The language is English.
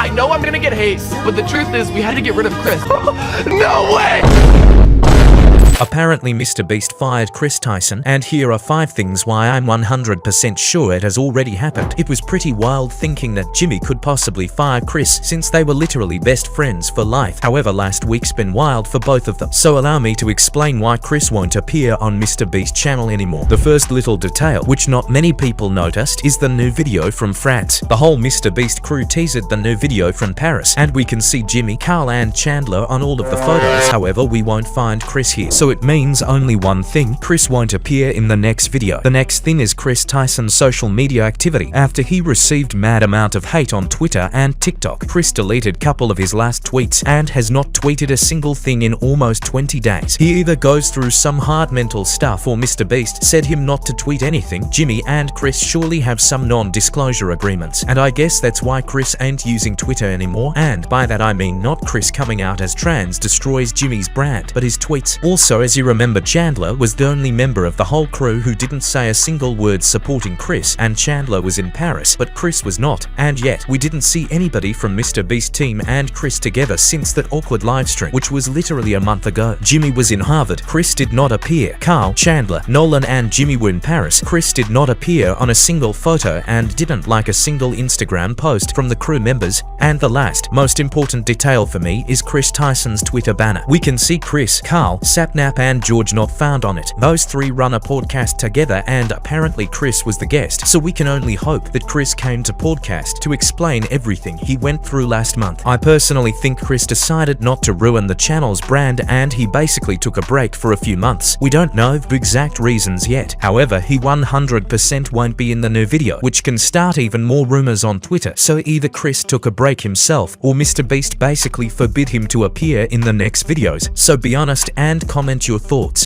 I know I'm gonna get hate, but the truth is we had to get rid of Chris. No way! Apparently MrBeast fired Chris Tyson, and here are 5 things why I'm 100% sure it has already happened. It was pretty wild thinking that Jimmy could possibly fire Chris since they were literally best friends for life. However, last week's been wild for both of them, so allow me to explain why Chris won't appear on MrBeast channel anymore. The first little detail, which not many people noticed, is the new video from France. The whole MrBeast crew teased the new video from Paris, and we can see Jimmy, Carl and Chandler on all of the photos. However, we won't find Chris here, so it means only one thing: Chris won't appear in the next video. The next thing is Chris Tyson's social media activity. After he received mad amount of hate on Twitter and TikTok, Chris deleted couple of his last tweets and has not tweeted a single thing in almost 20 days. He either goes through some hard mental stuff or MrBeast said him not to tweet anything. Jimmy and Chris surely have some non-disclosure agreements, and I guess that's why Chris ain't using Twitter anymore, and by that I mean not Chris coming out as trans destroys Jimmy's brand, but his tweets. Also, as you remember, Chandler was the only member of the whole crew who didn't say a single word supporting Chris, and Chandler was in Paris, but Chris was not, and yet we didn't see anybody from MrBeast team and Chris together since that awkward livestream, which was literally a month ago. Jimmy was in Harvard, Chris did not appear. Carl, Chandler, Nolan and Jimmy were in Paris, Chris did not appear on a single photo and didn't like a single Instagram post from the crew members. And the last, most important detail for me is Chris Tyson's Twitter banner. We can see Chris, Carl, Sapnap and George not found on it. Those 3 run a podcast together, and apparently Chris was the guest, so we can only hope that Chris came to podcast to explain everything he went through last month. I personally think Chris decided not to ruin the channel's brand, and he basically took a break for a few months. We don't know the exact reasons yet. However, he 100% won't be in the new video, which can start even more rumors on Twitter. So either Chris took a break himself, or MrBeast basically forbid him to appear in the next videos. So be honest and comment your thoughts.